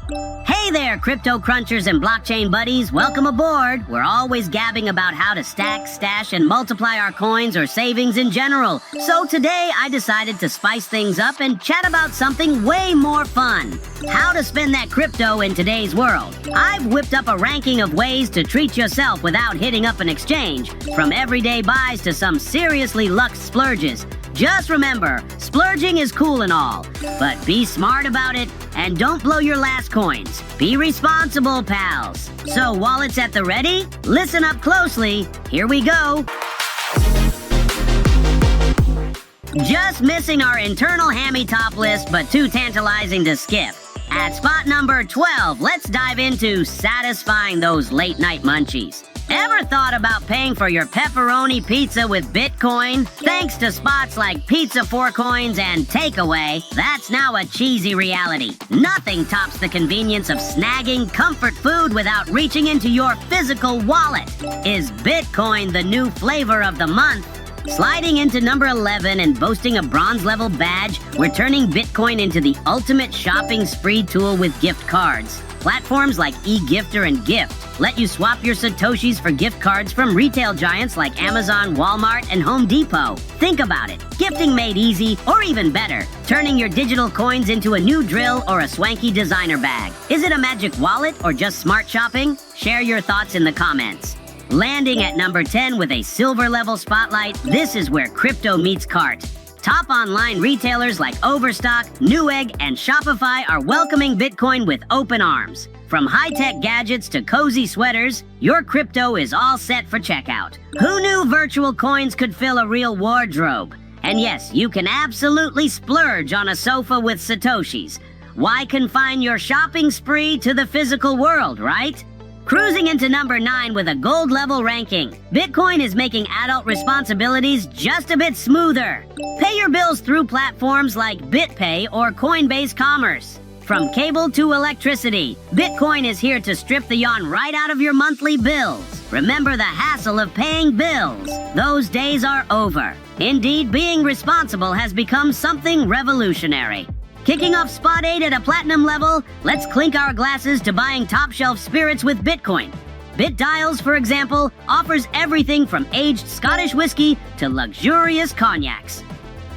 Hey there, crypto crunchers and blockchain buddies. Welcome aboard. We're always gabbing about how to stack, stash, and multiply our coins or savings in general. So today I decided to spice things up and chat about something way more fun. How to spend that crypto in today's world. I've whipped up a ranking of ways to treat yourself without hitting up an exchange, from everyday buys to some seriously luxe splurges. Just remember, splurging is cool and all, but be smart about it and don't blow your last coins. Be responsible, pals. So while it's at the ready, listen up closely. Here we go. Just missing our internal hammy top list, but too tantalizing to skip. At spot number 12, let's dive into satisfying those late-night munchies. Ever thought about paying for your pepperoni pizza with Bitcoin? Thanks to spots like Pizza 4 Coins and Takeaway, that's now a cheesy reality. Nothing tops the convenience of snagging comfort food without reaching into your physical wallet. Is Bitcoin the new flavor of the month? Sliding into number 11 and boasting a bronze-level badge, we're turning Bitcoin into the ultimate shopping spree tool with gift cards. Platforms like eGifter and Gift let you swap your Satoshis for gift cards from retail giants like Amazon, Walmart, and Home Depot. Think about it. Gifting made easy, or even better, turning your digital coins into a new drill or a swanky designer bag. Is it a magic wallet or just smart shopping? Share your thoughts in the comments. Landing at number 10 with a silver-level spotlight, this is where crypto meets cart. Top online retailers like Overstock, Newegg, and Shopify are welcoming Bitcoin with open arms. From high-tech gadgets to cozy sweaters, your crypto is all set for checkout. Who knew virtual coins could fill a real wardrobe? And yes, you can absolutely splurge on a sofa with Satoshis. Why confine your shopping spree to the physical world, right? Cruising into number 9 with a gold-level ranking, Bitcoin is making adult responsibilities just a bit smoother. Pay your bills through platforms like BitPay or Coinbase Commerce. From cable to electricity, Bitcoin is here to strip the yawn right out of your monthly bills. Remember the hassle of paying bills. Those days are over. Indeed, being responsible has become something revolutionary. Kicking off spot 8 at a platinum level, let's clink our glasses to buying top-shelf spirits with Bitcoin. BitDials, for example, offers everything from aged Scottish whiskey to luxurious cognacs.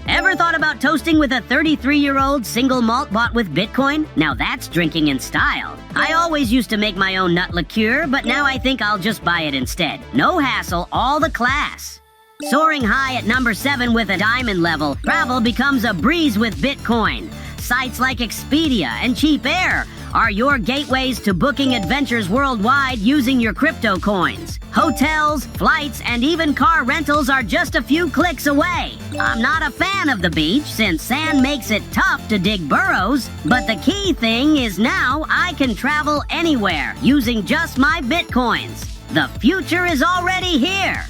Ever thought about toasting with a 33-year-old single malt bought with Bitcoin? Now that's drinking in style. I always used to make my own nut liqueur, but now I think I'll just buy it instead. No hassle, all the class. Soaring high at number 7 with a diamond level, travel becomes a breeze with Bitcoin. Sites like Expedia and Cheap Air are your gateways to booking adventures worldwide using your crypto coins. Hotels, flights, and even car rentals are just a few clicks away. I'm not a fan of the beach since sand makes it tough to dig burrows, but the key thing is now I can travel anywhere using just my Bitcoins. The future is already here.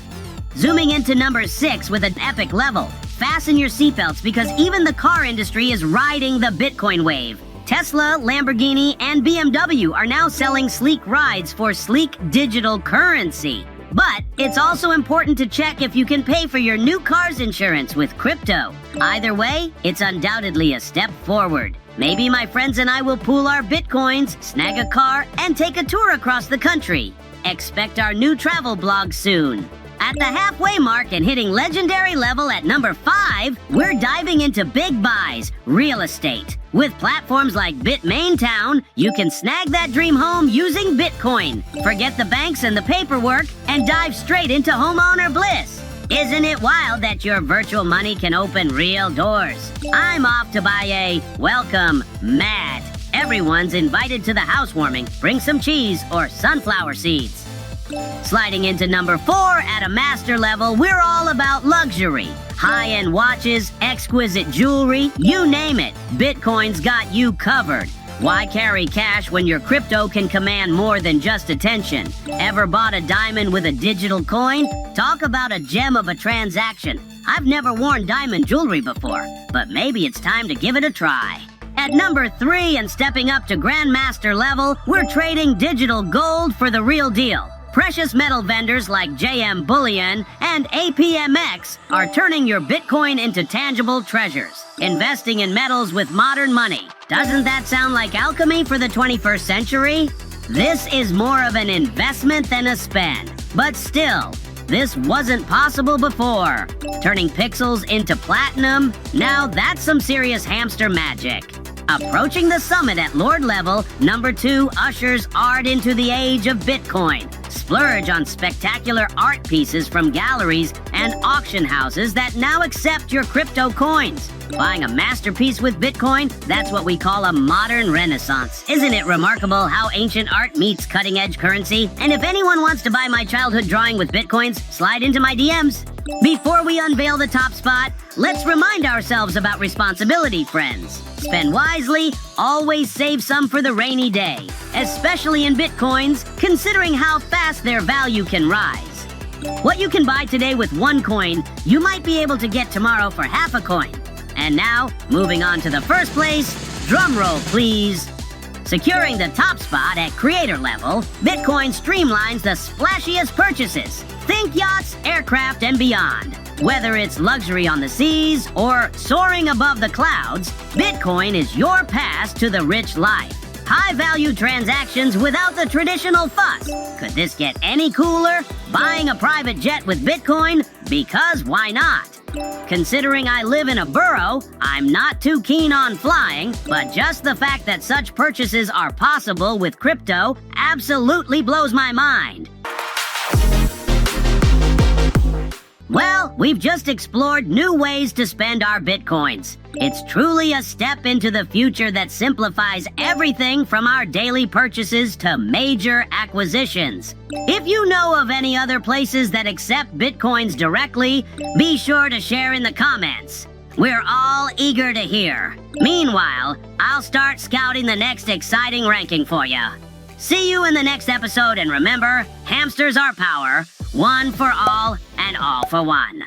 Zooming into number 6 with an epic level. Fasten your seatbelts because even the car industry is riding the Bitcoin wave. Tesla, Lamborghini, and BMW are now selling sleek rides for sleek digital currency. But it's also important to check if you can pay for your new car's insurance with crypto. Either way, it's undoubtedly a step forward. Maybe my friends and I will pool our Bitcoins, snag a car, and take a tour across the country. Expect our new travel blog soon. At the halfway mark and hitting legendary level at number 5, we're diving into big buys, real estate. With platforms like BitMaintown, you can snag that dream home using Bitcoin. Forget the banks and the paperwork and dive straight into homeowner bliss. Isn't it wild that your virtual money can open real doors? I'm off to buy a welcome mat. Everyone's invited to the housewarming. Bring some cheese or sunflower seeds. Sliding into number 4 at a master level, we're all about luxury. High-end watches, exquisite jewelry, you name it, Bitcoin's got you covered. Why carry cash when your crypto can command more than just attention? Ever bought a diamond with a digital coin? Talk about a gem of a transaction. I've never worn diamond jewelry before, but maybe it's time to give it a try. At number 3 and stepping up to Grandmaster level, we're trading digital gold for the real deal. Precious metal vendors like JM Bullion and APMX are turning your Bitcoin into tangible treasures. Investing in metals with modern money. Doesn't that sound like alchemy for the 21st century? This is more of an investment than a spend. But still, this wasn't possible before. Turning pixels into platinum, now that's some serious hamster magic. Approaching the summit at Lord level, number 2 ushers art into the age of Bitcoin. Splurge on spectacular art pieces from galleries and auction houses that now accept your crypto coins. Buying a masterpiece with Bitcoin, that's what we call a modern renaissance. Isn't it remarkable how ancient art meets cutting-edge currency? And if anyone wants to buy my childhood drawing with Bitcoins, slide into my DMs. Before we unveil the top spot, let's remind ourselves about responsibility, friends. Spend wisely, always save some for the rainy day, especially in Bitcoins, considering how fast their value can rise. What you can buy today with 1 coin, you might be able to get tomorrow for half a coin. And now, moving on to the first place, drum roll please. Securing the top spot at creator level, Bitcoin streamlines the splashiest purchases. Think yachts, aircraft, and beyond. Whether it's luxury on the seas or soaring above the clouds, Bitcoin is your pass to the rich life. High-value transactions without the traditional fuss. Could this get any cooler? Buying a private jet with Bitcoin? Because why not? Considering I live in a borough, I'm not too keen on flying, but just the fact that such purchases are possible with crypto absolutely blows my mind. Well, we've just explored new ways to spend our Bitcoins. It's truly a step into the future that simplifies everything from our daily purchases to major acquisitions. If you know of any other places that accept Bitcoins directly, be sure to share in the comments. We're all eager to hear. Meanwhile, I'll start scouting the next exciting ranking for you. See you in the next episode, and remember, hamsters are power, one for all and all for one.